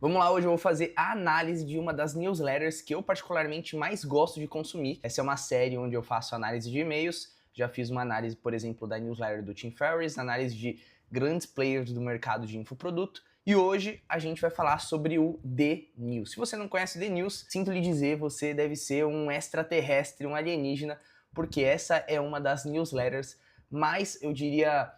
Vamos lá, hoje eu vou fazer a análise de uma das newsletters que eu particularmente mais gosto de consumir. Essa é uma série onde eu faço análise de e-mails, já fiz uma análise, por exemplo, da newsletter do Tim Ferriss, análise de grandes players do mercado de infoproduto, e hoje a gente vai falar sobre o The News. Se você não conhece The News, sinto lhe dizer, você deve ser um extraterrestre, um alienígena, porque essa é uma das newsletters mais, eu diria,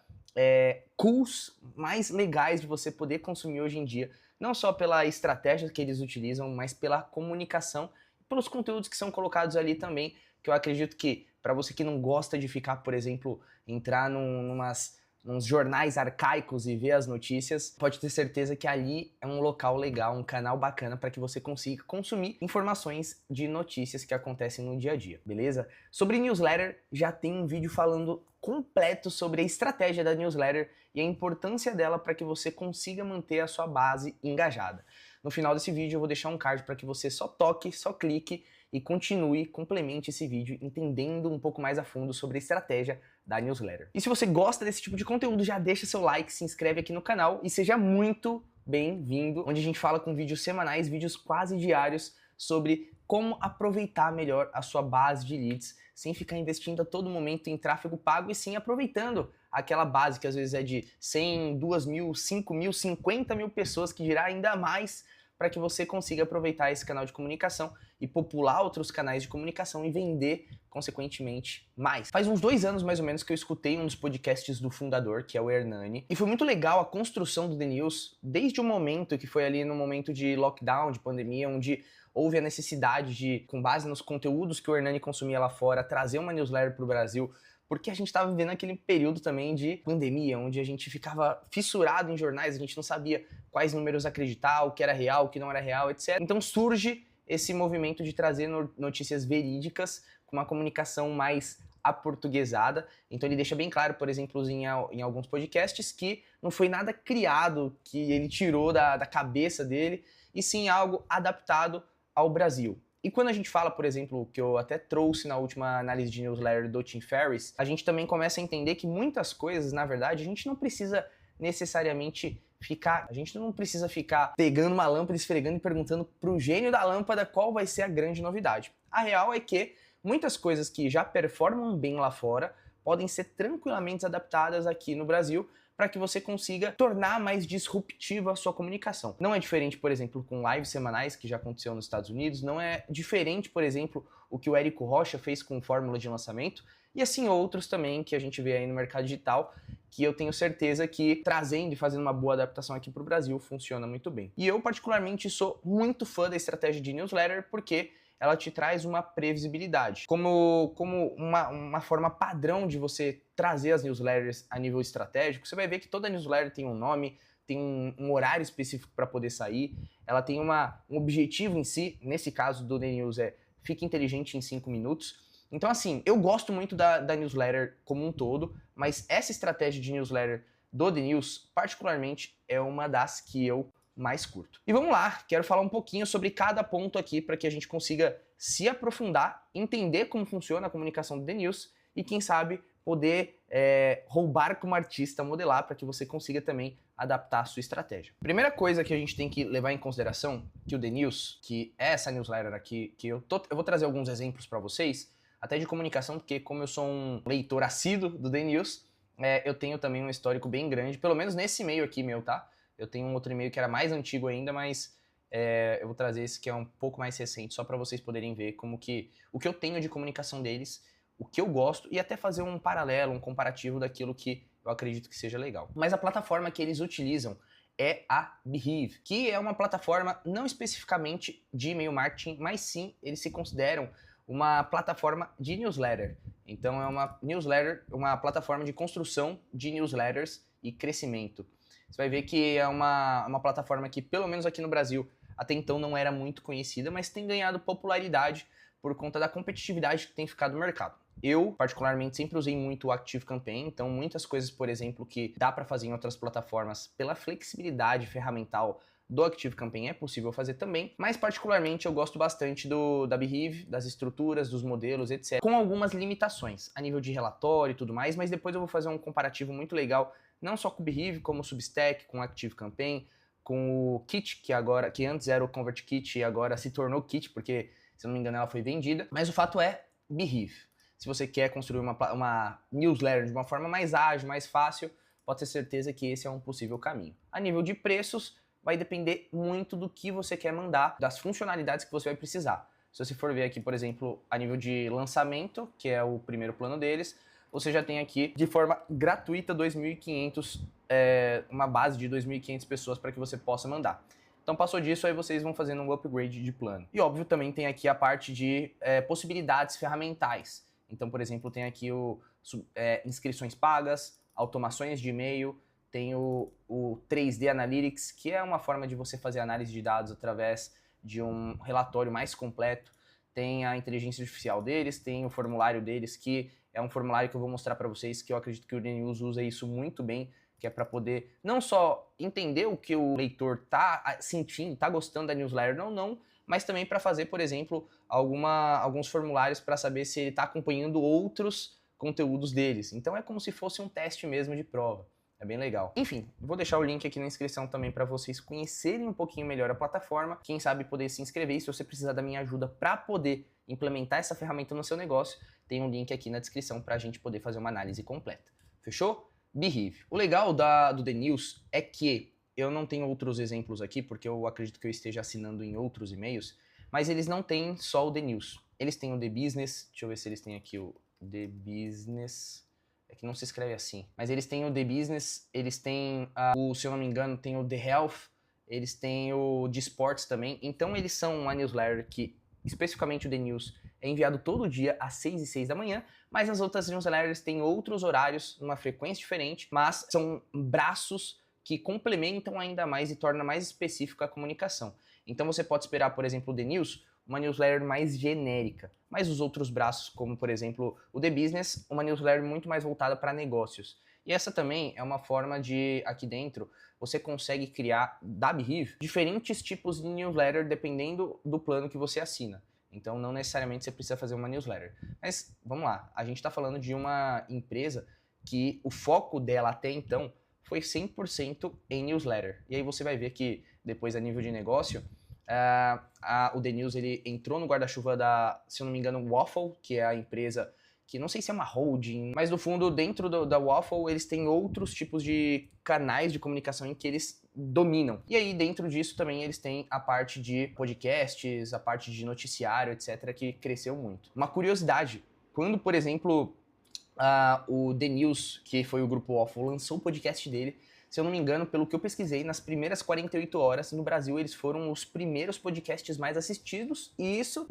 cools, mais legais de você poder consumir hoje em dia, não só pela estratégia que eles utilizam, mas pela comunicação, pelos conteúdos que são colocados ali também, que eu acredito que, para você que não gosta de ficar, por exemplo, entrar nos jornais arcaicos e ver as notícias, pode ter certeza que ali é um local legal, um canal bacana para que você consiga consumir informações de notícias que acontecem no dia a dia, beleza? Sobre newsletter, já tem um vídeo falando completo sobre a estratégia da newsletter e a importância dela para que você consiga manter a sua base engajada. No final desse vídeo eu vou deixar um card para que você só toque, só clique e continue, complemente esse vídeo entendendo um pouco mais a fundo sobre a estratégia da newsletter. E se você gosta desse tipo de conteúdo, já deixa seu like, se inscreve aqui no canal e seja muito bem-vindo, onde a gente fala com vídeos semanais, vídeos quase diários sobre como aproveitar melhor a sua base de leads, sem ficar investindo a todo momento em tráfego pago e sim aproveitando aquela base que às vezes é de 100, 2 mil, 5 mil, 50 mil pessoas, que dirá ainda mais, para que você consiga aproveitar esse canal de comunicação e popular outros canais de comunicação e vender, consequentemente, mais. Faz uns 2 anos, mais ou menos, que eu escutei um dos podcasts do fundador, que é o Hernani, e foi muito legal a construção do The News, desde o momento que foi ali no momento de lockdown, de pandemia, onde houve a necessidade de, com base nos conteúdos que o Hernani consumia lá fora, trazer uma newsletter para o Brasil, porque a gente estava vivendo aquele período também de pandemia, onde a gente ficava fissurado em jornais, a gente não sabia quais números acreditar, o que era real, o que não era real, etc. Então surge esse movimento de trazer notícias verídicas com uma comunicação mais aportuguesada. Então ele deixa bem claro, por exemplo, em alguns podcasts, que não foi nada criado, que ele tirou da cabeça dele, e sim algo adaptado ao Brasil. E quando a gente fala, por exemplo, que eu até trouxe na última análise de newsletter do Tim Ferriss, a gente também começa a entender que muitas coisas, na verdade, a gente não precisa necessariamente a gente não precisa ficar pegando uma lâmpada, esfregando e perguntando pro gênio da lâmpada qual vai ser a grande novidade. A real é que muitas coisas que já performam bem lá fora podem ser tranquilamente adaptadas aqui no Brasil para que você consiga tornar mais disruptiva a sua comunicação. Não é diferente, por exemplo, com lives semanais, que já aconteceu nos Estados Unidos, não é diferente, por exemplo, o que o Érico Rocha fez com fórmula de lançamento, e assim outros também que a gente vê aí no mercado digital, que eu tenho certeza que trazendo e fazendo uma boa adaptação aqui para o Brasil funciona muito bem. E eu particularmente sou muito fã da estratégia de newsletter, porque ela te traz uma previsibilidade. Como uma forma padrão de você trazer as newsletters a nível estratégico, você vai ver que toda newsletter tem um nome, tem um horário específico para poder sair, ela tem um objetivo em si, nesse caso do The News fique inteligente em 5 minutos. Então assim, eu gosto muito da newsletter como um todo, mas essa estratégia de newsletter do The News, particularmente, é uma das que eu mais curto. E vamos lá, quero falar um pouquinho sobre cada ponto aqui para que a gente consiga se aprofundar, entender como funciona a comunicação do The News e quem sabe poder roubar como artista, modelar para que você consiga também adaptar a sua estratégia. Primeira coisa que a gente tem que levar em consideração, que o The News, que é essa newsletter aqui, que eu vou trazer alguns exemplos para vocês, até de comunicação, porque como eu sou um leitor assíduo do The News, eu tenho também um histórico bem grande, pelo menos nesse e-mail aqui meu, tá? Eu tenho um outro e-mail que era mais antigo ainda, mas eu vou trazer esse que é um pouco mais recente, só para vocês poderem ver como que o que eu tenho de comunicação deles, o que eu gosto, e até fazer um paralelo, um comparativo daquilo que eu acredito que seja legal. Mas a plataforma que eles utilizam é a Beheve, que é uma plataforma não especificamente de e-mail marketing, mas sim eles se consideram uma plataforma de newsletter. Então é uma newsletter, uma plataforma de construção de newsletters e crescimento. Você vai ver que é uma plataforma que, pelo menos aqui no Brasil, até então não era muito conhecida, mas tem ganhado popularidade por conta da competitividade que tem ficado no mercado. Eu, particularmente, sempre usei muito o ActiveCampaign, então muitas coisas, por exemplo, que dá para fazer em outras plataformas pela flexibilidade ferramental do ActiveCampaign é possível fazer também, mas particularmente eu gosto bastante da Beheve, das estruturas, dos modelos, etc. Com algumas limitações a nível de relatório e tudo mais, mas depois eu vou fazer um comparativo muito legal, não só com o Beheve, como o Substack, com o ActiveCampaign, com o Kit, que antes era o ConvertKit e agora se tornou Kit, porque, se eu não me engano, ela foi vendida. Mas o fato é, Beheve. Se você quer construir uma newsletter de uma forma mais ágil, mais fácil, pode ter certeza que esse é um possível caminho. A nível de preços, vai depender muito do que você quer mandar, das funcionalidades que você vai precisar. Se você for ver aqui, por exemplo, a nível de lançamento, que é o primeiro plano deles, você já tem aqui, de forma gratuita, 2.500, uma base de 2.500 pessoas para que você possa mandar. Então passou disso, aí vocês vão fazendo um upgrade de plano. E óbvio, também tem aqui a parte de possibilidades ferramentais. Então, por exemplo, tem aqui inscrições pagas, automações de e-mail, tem o 3D Analytics, que é uma forma de você fazer análise de dados através de um relatório mais completo. Tem a inteligência artificial deles, tem o formulário deles, que é um formulário que eu vou mostrar para vocês, que eu acredito que o DNews usa isso muito bem, que é para poder não só entender o que o leitor tá sentindo, tá gostando da newsletter ou não, mas também para fazer, por exemplo, alguns formulários para saber se ele está acompanhando outros conteúdos deles. Então é como se fosse um teste mesmo de prova. É bem legal. Enfim, vou deixar o link aqui na inscrição também para vocês conhecerem um pouquinho melhor a plataforma. Quem sabe poder se inscrever. E se você precisar da minha ajuda para poder implementar essa ferramenta no seu negócio, tem um link aqui na descrição para a gente poder fazer uma análise completa. Fechou? Beheve. O legal do DNews é que eu não tenho outros exemplos aqui, porque eu acredito que eu esteja assinando em outros e-mails, mas eles não têm só o DNews. Eles têm o The Business, deixa eu ver se eles têm aqui o The Business... É que não se escreve assim. Mas eles têm o The Business, eles têm, se eu não me engano, tem o The Health, eles têm o de Sports também. Então eles são uma newsletter que, especificamente o The News, é enviado todo dia às 6h06 da manhã, mas as outras newsletters têm outros horários, numa frequência diferente, mas são braços que complementam ainda mais e torna mais específica a comunicação. Então você pode esperar, por exemplo, o The News, uma newsletter mais genérica, mas os outros braços, como por exemplo o The Business, uma newsletter muito mais voltada para negócios. E essa também é uma forma de, aqui dentro, você consegue criar, da Beheve, diferentes tipos de newsletter dependendo do plano que você assina. Então não necessariamente você precisa fazer uma newsletter. Mas vamos lá, a gente está falando de uma empresa que o foco dela até então foi 100% em newsletter. E aí você vai ver que depois a nível de negócio, o DNews ele entrou no guarda-chuva da, se eu não me engano, Waffle, que é a empresa que não sei se é uma holding, mas no fundo, dentro da Waffle, eles têm outros tipos de canais de comunicação em que eles dominam. E aí, dentro disso, também eles têm a parte de podcasts, a parte de noticiário, etc., que cresceu muito. Uma curiosidade, quando, por exemplo, o DNews, que foi o grupo Waffle, lançou o podcast dele, se eu não me engano, pelo que eu pesquisei, nas primeiras 48 horas no Brasil, eles foram os primeiros podcasts mais assistidos, e isso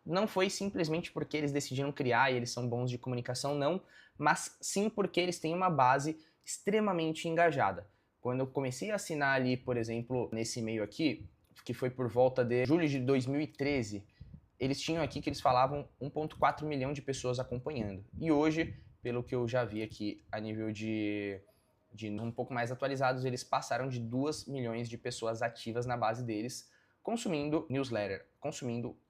não foi simplesmente porque eles decidiram criar e eles são bons de comunicação, não, mas sim porque eles têm uma base extremamente engajada. Quando eu comecei a assinar ali, por exemplo, nesse e-mail aqui, que foi por volta de julho de 2013, eles tinham aqui que eles falavam 1,4 milhão de pessoas acompanhando. E hoje, pelo que eu já vi aqui a nível de um pouco mais atualizados, eles passaram de 2 milhões de pessoas ativas na base deles, consumindo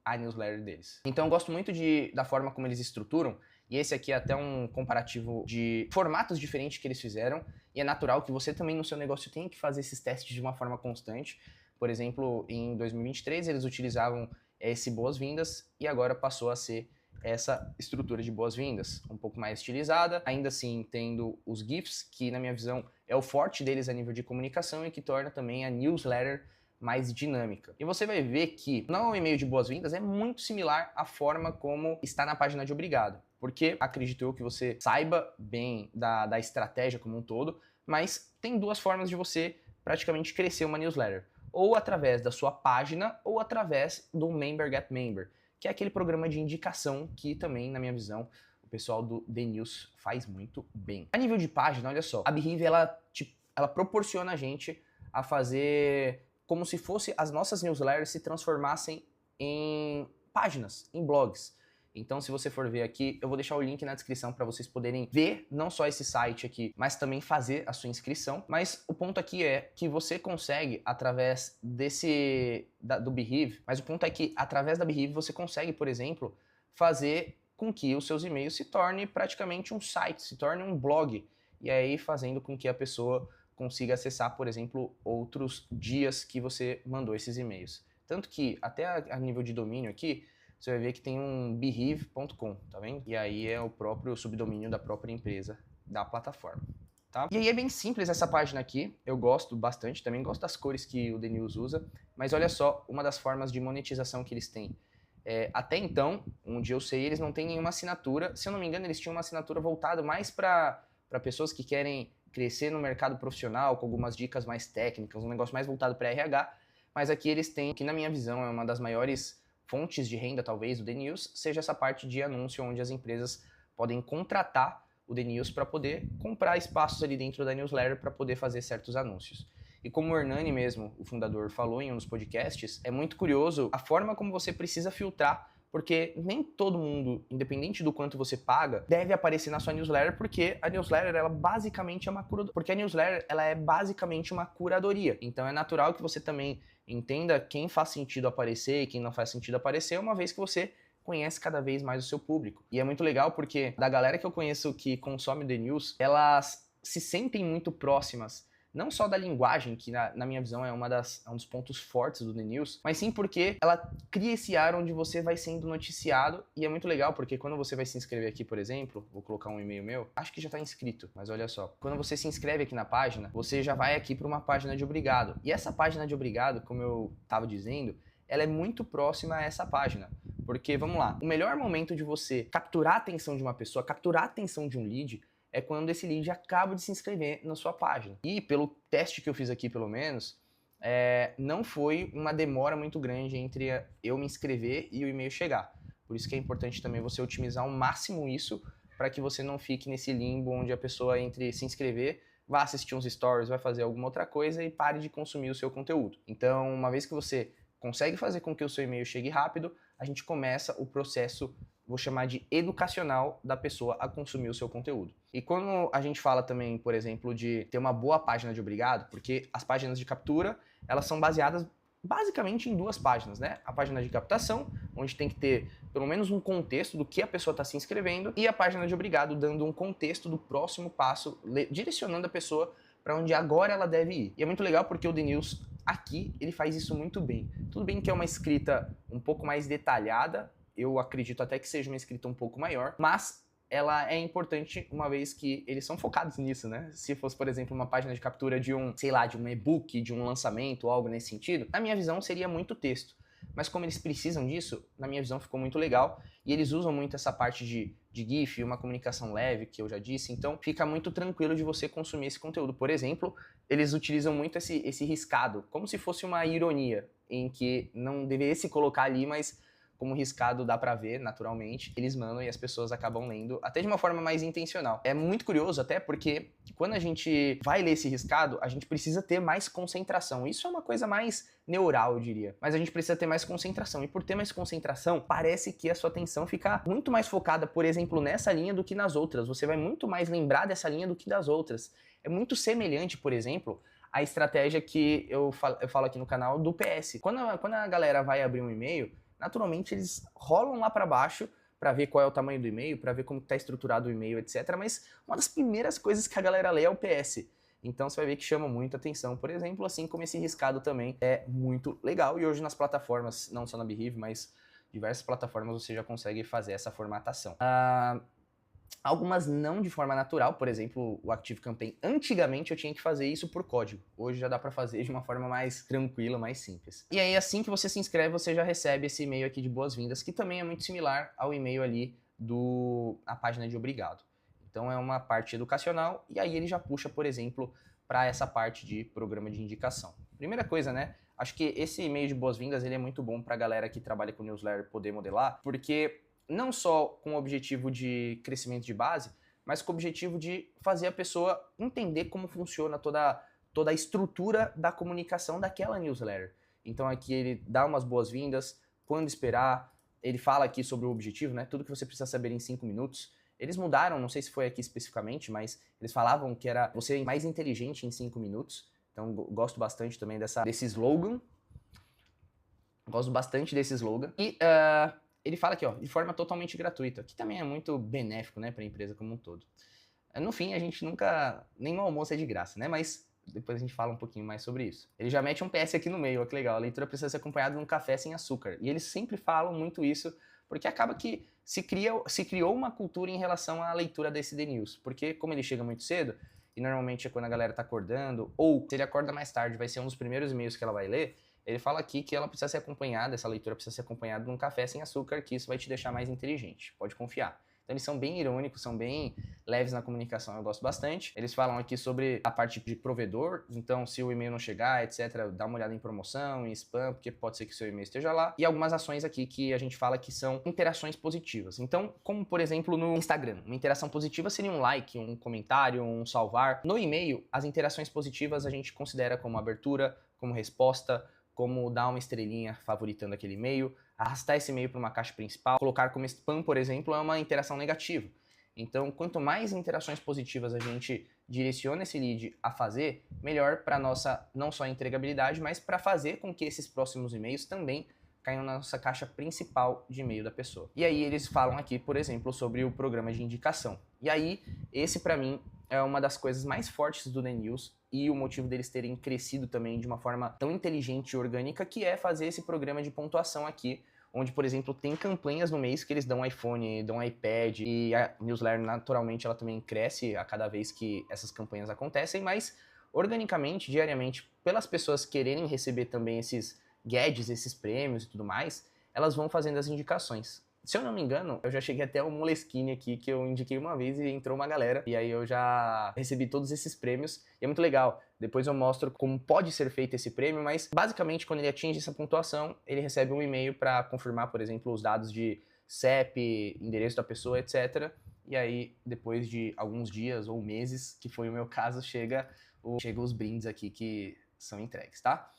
a newsletter deles. Então eu gosto muito da forma como eles estruturam, e esse aqui é até um comparativo de formatos diferentes que eles fizeram, e é natural que você também no seu negócio tenha que fazer esses testes de uma forma constante. Por exemplo, em 2023 eles utilizavam esse boas-vindas, e agora passou a ser essa estrutura de boas-vindas, um pouco mais estilizada, ainda assim tendo os GIFs, que na minha visão é o forte deles a nível de comunicação e que torna também a newsletter mais dinâmica. E você vai ver que no e-mail de boas-vindas é muito similar à forma como está na página de obrigado, porque acredito eu que você saiba bem da estratégia como um todo, mas tem duas formas de você praticamente crescer uma newsletter, ou através da sua página ou através do Member Get Member, que é aquele programa de indicação que também, na minha visão, o pessoal do DNews faz muito bem. A nível de página, olha só, a Beheve, ela proporciona a gente a fazer como se fosse as nossas newsletters se transformassem em páginas, em blogs. Então, se você for ver aqui, eu vou deixar o link na descrição para vocês poderem ver não só esse site aqui, mas também fazer a sua inscrição. Mas o ponto aqui é que você consegue, através do Beheve, mas o ponto é que através da Beheve você consegue, por exemplo, fazer com que os seus e-mails se tornem praticamente um site, se torne um blog. E aí fazendo com que a pessoa consiga acessar, por exemplo, outros dias que você mandou esses e-mails. Tanto que, até a nível de domínio aqui, você vai ver que tem um behave.com, tá vendo? E aí é o próprio subdomínio da própria empresa, da plataforma. Tá? E aí é bem simples essa página aqui, eu gosto bastante, também gosto das cores que o The News usa, mas olha só, uma das formas de monetização que eles têm. Até então, onde eu sei, eles não têm nenhuma assinatura, se eu não me engano, eles tinham uma assinatura voltada mais para pessoas que querem crescer no mercado profissional, com algumas dicas mais técnicas, um negócio mais voltado para RH, mas aqui eles têm, que na minha visão é uma das maiores fontes de renda, talvez, do The News, seja essa parte de anúncio, onde as empresas podem contratar o The News para poder comprar espaços ali dentro da newsletter para poder fazer certos anúncios. E como o Hernani mesmo, o fundador, falou em um dos podcasts, é muito curioso a forma como você precisa filtrar, porque nem todo mundo, independente do quanto você paga, deve aparecer na sua newsletter, porque a newsletter ela basicamente é uma curadoria. Porque a newsletter ela é basicamente uma curadoria. Então é natural que você também entenda quem faz sentido aparecer e quem não faz sentido aparecer, uma vez que você conhece cada vez mais o seu público. E é muito legal porque da galera que eu conheço que consome The News, elas se sentem muito próximas, não só da linguagem, que na minha visão é um dos pontos fortes do The News, mas sim porque ela cria esse ar onde você vai sendo noticiado, e é muito legal porque quando você vai se inscrever aqui, por exemplo, vou colocar um e-mail meu, acho que já está inscrito, mas olha só, quando você se inscreve aqui na página, você já vai aqui para uma página de obrigado, e essa página de obrigado, como eu estava dizendo, ela é muito próxima a essa página. Porque, vamos lá, o melhor momento de você capturar a atenção de uma pessoa, capturar a atenção de um lead, é quando esse lead acaba de se inscrever na sua página. E pelo teste que eu fiz aqui, pelo menos, não foi uma demora muito grande entre eu me inscrever e o e-mail chegar. Por isso que é importante também você otimizar ao máximo isso, para que você não fique nesse limbo onde a pessoa entre se inscrever, vai assistir uns stories, vai fazer alguma outra coisa e pare de consumir o seu conteúdo. Então, uma vez que você consegue fazer com que o seu e-mail chegue rápido, a gente começa o processo, vou chamar de educacional, da pessoa a consumir o seu conteúdo. E quando a gente fala também, por exemplo, de ter uma boa página de obrigado, porque as páginas de captura, elas são baseadas basicamente em duas páginas, né? A página de captação, onde tem que ter pelo menos um contexto do que a pessoa está se inscrevendo, e a página de obrigado, dando um contexto do próximo passo, direcionando a pessoa para onde agora ela deve ir. E é muito legal porque o The News aqui, ele faz isso muito bem. Tudo bem que é uma escrita um pouco mais detalhada, eu acredito até que seja uma escrita um pouco maior, mas ela é importante uma vez que eles são focados nisso, né? Se fosse, por exemplo, uma página de captura de um, sei lá, de um e-book, de um lançamento, algo nesse sentido, na minha visão seria muito texto. Mas como eles precisam disso, na minha visão ficou muito legal, e eles usam muito essa parte de GIF, uma comunicação leve, que eu já disse, então fica muito tranquilo de você consumir esse conteúdo. Por exemplo, eles utilizam muito esse riscado, como se fosse uma ironia, em que não deveria se colocar ali, mas como riscado dá pra ver naturalmente, eles mandam e as pessoas acabam lendo, até de uma forma mais intencional. É muito curioso até porque quando a gente vai ler esse riscado, a gente precisa ter mais concentração. Isso é uma coisa mais neural, eu diria. Mas a gente precisa ter mais concentração. E por ter mais concentração, parece que a sua atenção fica muito mais focada, por exemplo, nessa linha do que nas outras. Você vai muito mais lembrar dessa linha do que das outras. É muito semelhante, por exemplo, à estratégia que eu falo aqui no canal do PS. Quando a galera vai abrir um e-mail, naturalmente eles rolam lá para baixo para ver qual é o tamanho do e-mail, para ver como está estruturado o e-mail, etc. Mas uma das primeiras coisas que a galera lê é o PS. Então você vai ver que chama muito atenção, por exemplo, assim como esse riscado também é muito legal. E hoje nas plataformas, não só na Behave, mas diversas plataformas você já consegue fazer essa formatação. Algumas não de forma natural, por exemplo, o ActiveCampaign. Antigamente eu tinha que fazer isso por código. Hoje já dá para fazer de uma forma mais tranquila, mais simples. E aí assim que você se inscreve, você já recebe esse e-mail aqui de boas-vindas, que também é muito similar ao e-mail ali da página de obrigado. Então é uma parte educacional e aí ele já puxa, por exemplo, para essa parte de programa de indicação. Primeira coisa, né? Acho que esse e-mail de boas-vindas ele é muito bom para a galera que trabalha com newsletter poder modelar, porque não só com o objetivo de crescimento de base, mas com o objetivo de fazer a pessoa entender como funciona toda a estrutura da comunicação daquela newsletter. Então aqui ele dá umas boas-vindas, quando esperar, ele fala aqui sobre o objetivo, né? Tudo que você precisa saber em 5 minutos. Eles mudaram, não sei se foi aqui especificamente, mas eles falavam que era você mais inteligente em 5 minutos. Então gosto bastante também desse slogan. Gosto bastante desse slogan. E ele fala aqui, ó, de forma totalmente gratuita, que também é muito benéfico, né, para a empresa como um todo. No fim, a gente nunca, nenhum almoço é de graça, né, mas depois a gente fala um pouquinho mais sobre isso. Ele já mete um PS aqui no meio, ó, que legal. A leitura precisa ser acompanhada de um café sem açúcar. E eles sempre falam muito isso, porque acaba que se criou uma cultura em relação à leitura desse The News. Porque como ele chega muito cedo, e normalmente é quando a galera tá acordando, ou se ele acorda mais tarde, vai ser um dos primeiros e-mails que ela vai ler, ele fala aqui que ela precisa ser acompanhada, essa leitura precisa ser acompanhada de um café sem açúcar, que isso vai te deixar mais inteligente. Pode confiar. Então eles são bem irônicos, são bem leves na comunicação, eu gosto bastante. Eles falam aqui sobre a parte de provedor, então se o e-mail não chegar, etc, dá uma olhada em promoção, em spam, porque pode ser que o seu e-mail esteja lá. E algumas ações aqui que a gente fala que são interações positivas. Então, como por exemplo no Instagram, uma interação positiva seria um like, um comentário, um salvar. No e-mail, as interações positivas a gente considera como abertura, como resposta, como dar uma estrelinha favoritando aquele e-mail, arrastar esse e-mail para uma caixa principal, colocar como spam, por exemplo, é uma interação negativa. Então, quanto mais interações positivas a gente direciona esse lead a fazer, melhor para nossa não só entregabilidade, mas para fazer com que esses próximos e-mails também caiam na nossa caixa principal de e-mail da pessoa. E aí eles falam aqui, por exemplo, sobre o programa de indicação. E aí, esse para mim é uma das coisas mais fortes do The News e o motivo deles terem crescido também de uma forma tão inteligente e orgânica, que é fazer esse programa de pontuação aqui, onde, por exemplo, tem campanhas no mês que eles dão iPhone, dão iPad, e a newsletter, naturalmente, ela também cresce a cada vez que essas campanhas acontecem, mas organicamente, diariamente, pelas pessoas quererem receber também esses gadgets, esses prêmios e tudo mais, elas vão fazendo as indicações. Se eu não me engano, eu já cheguei até o Moleskine aqui, que eu indiquei uma vez e entrou uma galera. E aí eu já recebi todos esses prêmios. E é muito legal. Depois eu mostro como pode ser feito esse prêmio, mas basicamente quando ele atinge essa pontuação, ele recebe um e-mail para confirmar, por exemplo, os dados de CEP, endereço da pessoa, etc. E aí, depois de alguns dias ou meses, que foi o meu caso, chega os brindes aqui que são entregues, tá?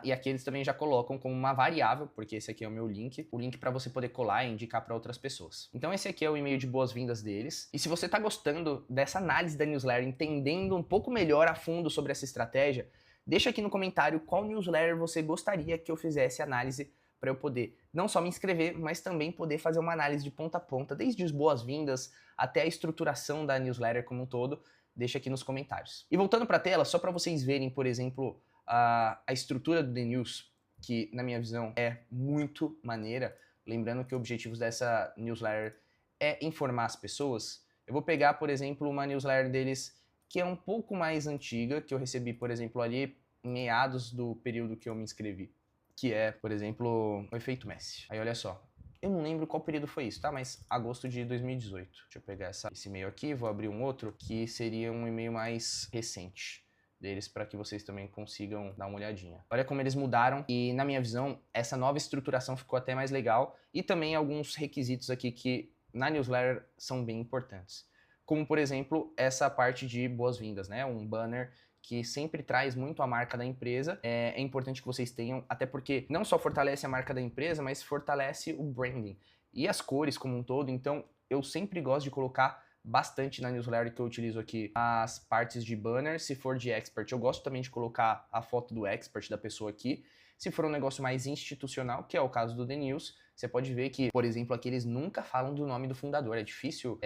E aqui eles também já colocam como uma variável, porque esse aqui é o meu link, o link para você poder colar e indicar para outras pessoas. Então esse aqui é o e-mail de boas-vindas deles. E se você está gostando dessa análise da newsletter, entendendo um pouco melhor a fundo sobre essa estratégia, deixa aqui no comentário qual newsletter você gostaria que eu fizesse análise para eu poder não só me inscrever, mas também poder fazer uma análise de ponta a ponta, desde as boas-vindas até a estruturação da newsletter como um todo. Deixa aqui nos comentários. E voltando para a tela, só para vocês verem, por exemplo, a estrutura do The News, que na minha visão é muito maneira, lembrando que o objetivo dessa newsletter é informar as pessoas. Eu vou pegar, por exemplo, uma newsletter deles que é um pouco mais antiga, que eu recebi, por exemplo, ali em meados do período que eu me inscrevi, que é, por exemplo, o Efeito Messi. Aí olha só, eu não lembro qual período foi isso, tá? Mas agosto de 2018. Deixa eu pegar esse e-mail aqui, vou abrir um outro, que seria um e-mail mais recente deles para que vocês também consigam dar uma olhadinha. Olha como eles mudaram e, na minha visão, essa nova estruturação ficou até mais legal e também alguns requisitos aqui que na newsletter são bem importantes. Como, por exemplo, essa parte de boas-vindas, né? Um banner que sempre traz muito a marca da empresa. É importante que vocês tenham, até porque não só fortalece a marca da empresa, mas fortalece o branding e as cores como um todo. Então, eu sempre gosto de colocar bastante na newsletter que eu utilizo aqui as partes de banner. Se for de expert, eu gosto também de colocar a foto do expert da pessoa aqui. Se for um negócio mais institucional, que é o caso do The News, você pode ver que, por exemplo, aqui eles nunca falam do nome do fundador. É difícil.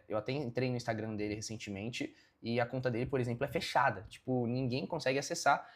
Eu até entrei no Instagram dele recentemente e a conta dele, por exemplo, é fechada. Tipo, ninguém consegue acessar.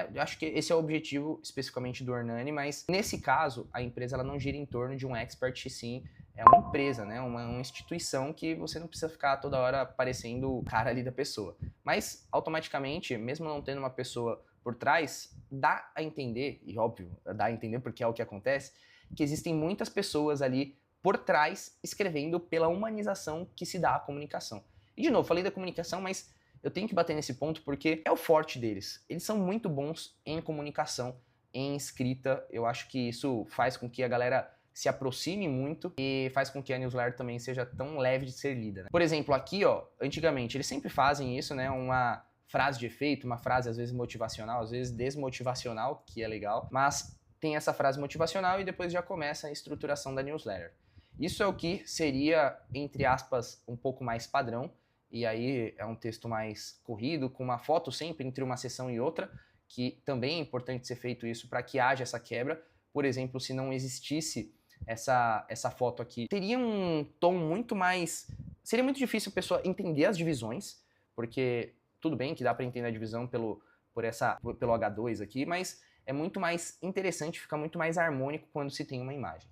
Eu acho que esse é o objetivo especificamente do Hernani, mas nesse caso, a empresa ela não gira em torno de um expert, sim, é uma empresa, né? Uma instituição que você não precisa ficar toda hora aparecendo o cara ali da pessoa. Mas, automaticamente, mesmo não tendo uma pessoa por trás, dá a entender, e óbvio, dá a entender porque é o que acontece, que existem muitas pessoas ali por trás escrevendo pela humanização que se dá à comunicação. E, de novo, falei da comunicação, mas eu tenho que bater nesse ponto porque é o forte deles. Eles são muito bons em comunicação, em escrita. Eu acho que isso faz com que a galera se aproxime muito e faz com que a newsletter também seja tão leve de ser lida, né? Por exemplo, aqui, ó, antigamente, eles sempre fazem isso, né? Uma frase de efeito, uma frase às vezes motivacional, às vezes desmotivacional, que é legal, mas tem essa frase motivacional e depois já começa a estruturação da newsletter. Isso é o que seria, entre aspas, um pouco mais padrão, e aí é um texto mais corrido, com uma foto sempre entre uma sessão e outra, que também é importante ser feito isso para que haja essa quebra. Por exemplo, se não existisse essa foto aqui, teria um tom muito mais... Seria muito difícil a pessoa entender as divisões, porque tudo bem que dá para entender a divisão pelo H2 aqui, mas é muito mais interessante, fica muito mais harmônico quando se tem uma imagem.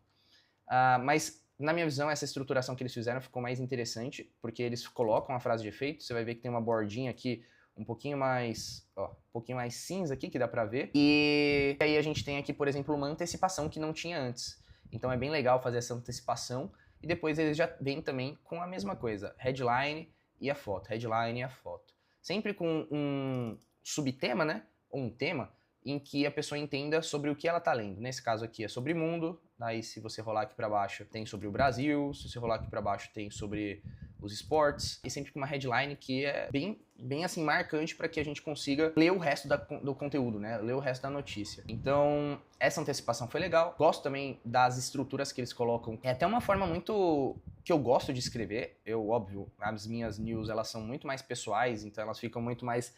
Mas, na minha visão, essa estruturação que eles fizeram ficou mais interessante, porque eles colocam a frase de efeito, você vai ver que tem uma bordinha aqui um pouquinho mais cinza aqui, que dá pra ver. E aí a gente tem aqui, por exemplo, uma antecipação que não tinha antes. Então é bem legal fazer essa antecipação. E depois eles já vêm também com a mesma coisa, headline e a foto, headline e a foto. Sempre com um subtema, né, ou um tema, em que a pessoa entenda sobre o que ela tá lendo. Nesse caso aqui é sobre mundo, aí se você rolar aqui para baixo tem sobre o Brasil, se você rolar aqui para baixo tem sobre os esportes, e sempre com uma headline que é bem assim marcante para que a gente consiga ler o resto do conteúdo, né? Ler o resto da notícia. Então, essa antecipação foi legal. Gosto também das estruturas que eles colocam. É até uma forma muito que eu gosto de escrever. Óbvio, as minhas news, elas são muito mais pessoais, então elas ficam muito mais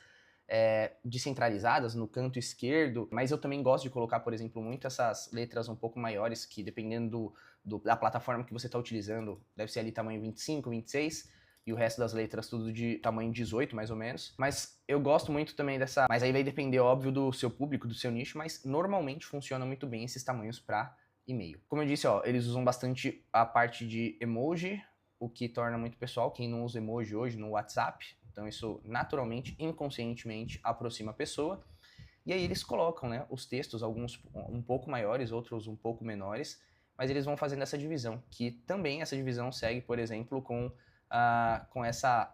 descentralizadas no canto esquerdo, mas eu também gosto de colocar, por exemplo, muito essas letras um pouco maiores, que dependendo da plataforma que você está utilizando, deve ser ali tamanho 25, 26, e o resto das letras tudo de tamanho 18, mais ou menos. Mas eu gosto muito também dessa... Mas aí vai depender, óbvio, do seu público, do seu nicho, mas normalmente funciona muito bem esses tamanhos para e-mail. Como eu disse, ó, eles usam bastante a parte de emoji, o que torna muito pessoal. Quem não usa emoji hoje no WhatsApp, então isso naturalmente, inconscientemente, aproxima a pessoa. E aí eles colocam, né, os textos, alguns um pouco maiores, outros um pouco menores, mas eles vão fazendo essa divisão, que também essa divisão segue, por exemplo, com essa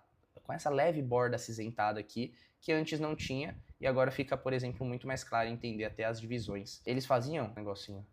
leve borda acinzentada aqui, que antes não tinha, e agora fica, por exemplo, muito mais claro entender até as divisões. Eles faziam, negocinho,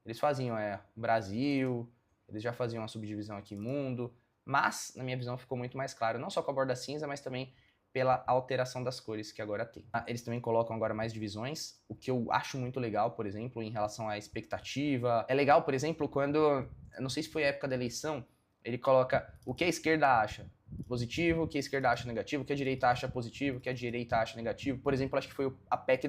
eles faziam Brasil, eles já faziam a subdivisão aqui, mundo, mas, na minha visão, ficou muito mais claro, não só com a borda cinza, mas também pela alteração das cores que agora tem. Eles também colocam agora mais divisões, o que eu acho muito legal, por exemplo, em relação à expectativa. É legal, por exemplo, quando, eu não sei se foi a época da eleição, ele coloca o que a esquerda acha positivo, o que a esquerda acha negativo, o que a direita acha positivo, o que a direita acha negativo. Por exemplo, acho que foi a PEC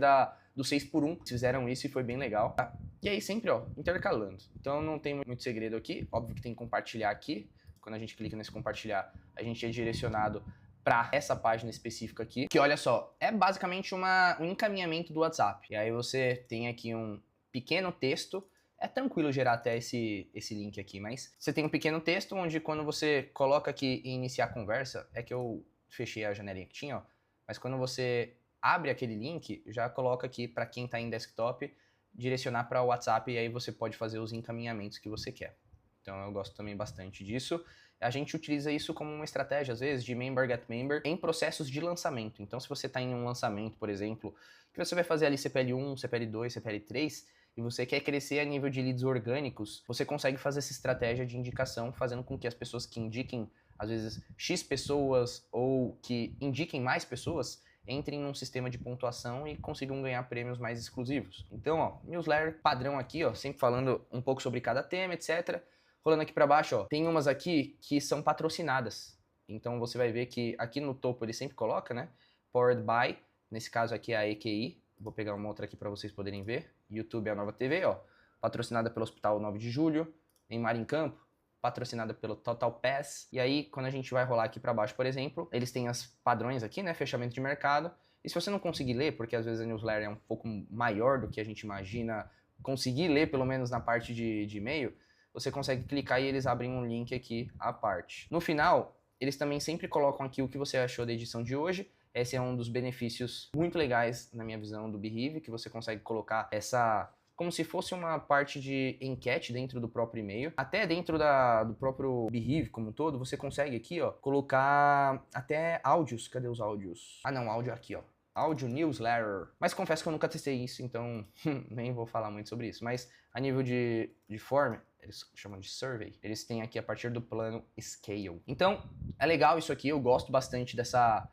do 6x1, fizeram isso e foi bem legal. E aí sempre, ó, intercalando. Então não tem muito segredo aqui, óbvio que tem que compartilhar aqui. Quando a gente clica nesse compartilhar, a gente é direcionado para essa página específica aqui, que olha só, é basicamente um encaminhamento do WhatsApp. E aí você tem aqui um pequeno texto, é tranquilo gerar até esse link aqui, mas você tem um pequeno texto onde quando você coloca aqui em iniciar conversa, é que eu fechei a janelinha que tinha, ó, mas quando você abre aquele link, já coloca aqui para quem está em desktop, direcionar para o WhatsApp e aí você pode fazer os encaminhamentos que você quer. Então eu gosto também bastante disso. A gente utiliza isso como uma estratégia, às vezes, de member get member em processos de lançamento. Então se você está em um lançamento, por exemplo, que você vai fazer ali CPL1, CPL2, CPL3, e você quer crescer a nível de leads orgânicos, você consegue fazer essa estratégia de indicação, fazendo com que as pessoas que indiquem, às vezes, X pessoas ou que indiquem mais pessoas, entrem num sistema de pontuação e consigam ganhar prêmios mais exclusivos. Então, ó, newsletter padrão aqui, ó, sempre falando um pouco sobre cada tema, etc. Rolando aqui para baixo, ó, tem umas aqui que são patrocinadas. Então você vai ver que aqui no topo ele sempre coloca, né? Powered by, nesse caso aqui é a EQI. Vou pegar uma outra aqui para vocês poderem ver. YouTube é a Nova TV, ó. Patrocinada pelo Hospital 9 de Julho. Neymar em Campo, patrocinada pelo Total Pass. E aí, quando a gente vai rolar aqui para baixo, por exemplo, eles têm as padrões aqui, né? Fechamento de mercado. E se você não conseguir ler, porque às vezes a newsletter é um pouco maior do que a gente imagina, conseguir ler pelo menos na parte de e-mail, você consegue clicar e eles abrem um link aqui à parte. No final, eles também sempre colocam aqui o que você achou da edição de hoje. Esse é um dos benefícios muito legais, na minha visão, do Behave, que você consegue colocar essa... como se fosse uma parte de enquete dentro do próprio e-mail. Até dentro do próprio Behave como um todo, você consegue aqui, ó, colocar até áudios. Cadê os áudios? Ah não, áudio aqui, ó. Áudio newsletter. Mas confesso que eu nunca testei isso, então nem vou falar muito sobre isso. Mas a nível de form, eles chamam de survey, eles têm aqui a partir do plano Scale. Então, é legal isso aqui, eu gosto bastante dessa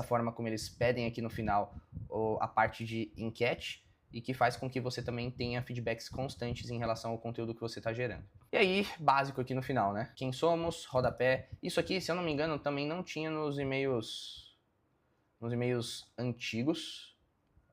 forma como eles pedem aqui no final a parte de enquete e que faz com que você também tenha feedbacks constantes em relação ao conteúdo que você está gerando. E aí, básico aqui no final, né? Quem somos, rodapé. Isso aqui, se eu não me engano, também não tinha nos e-mails antigos.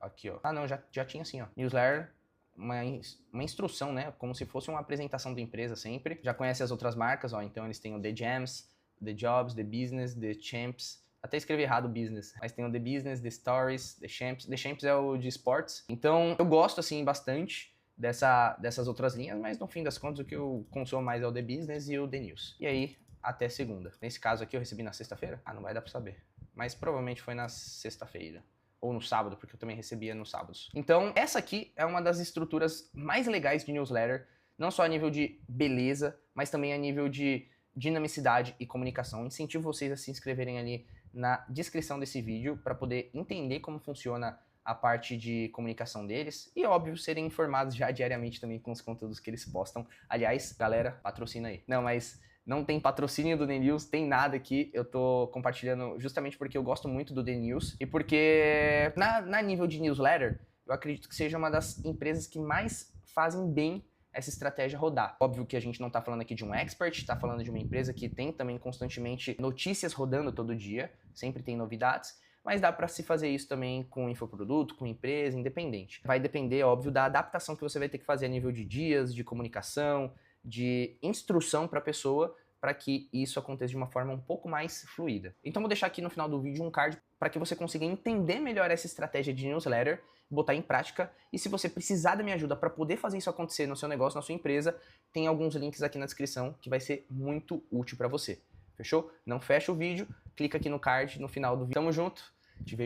Aqui, ó. Ah, não, já tinha sim, ó. Newsletter, uma instrução, né? Como se fosse uma apresentação da empresa sempre. Já conhece as outras marcas, ó. Então eles têm o The Jams, The Jobs, The Business, The Champs. Até escrevi errado business, mas tem o The Business, The Stories, The Champs. The Champs é o de esportes. Então, eu gosto, assim, bastante dessas outras linhas, mas no fim das contas, o que eu consumo mais é o The Business e o The News. E aí, até segunda. Nesse caso aqui, eu recebi na sexta-feira? Ah, não vai dar pra saber. Mas provavelmente foi na sexta-feira. Ou no sábado, porque eu também recebia nos sábados. Então, essa aqui é uma das estruturas mais legais de newsletter, não só a nível de beleza, mas também a nível de dinamicidade e comunicação. Incentivo vocês a se inscreverem ali na descrição desse vídeo para poder entender como funciona a parte de comunicação deles e, óbvio, serem informados já diariamente também com os conteúdos que eles postam. Aliás, galera, patrocina aí. Não, mas não tem patrocínio do The News, tem nada aqui. Eu tô compartilhando justamente porque eu gosto muito do The News e porque, na nível de newsletter, eu acredito que seja uma das empresas que mais fazem bem essa estratégia rodar. Óbvio que a gente não tá falando aqui de um expert, tá falando de uma empresa que tem também constantemente notícias rodando todo dia, sempre tem novidades, mas dá para se fazer isso também com infoproduto, com empresa, independente. Vai depender, óbvio, da adaptação que você vai ter que fazer a nível de dias, de comunicação, de instrução para a pessoa, para que isso aconteça de uma forma um pouco mais fluida. Então vou deixar aqui no final do vídeo um card para que você consiga entender melhor essa estratégia de newsletter, botar em prática, e se você precisar da minha ajuda para poder fazer isso acontecer no seu negócio, na sua empresa, tem alguns links aqui na descrição que vai ser muito útil para você. Fechou? Não fecha o vídeo, clica aqui no card no final do vídeo. Tamo junto, te vejo.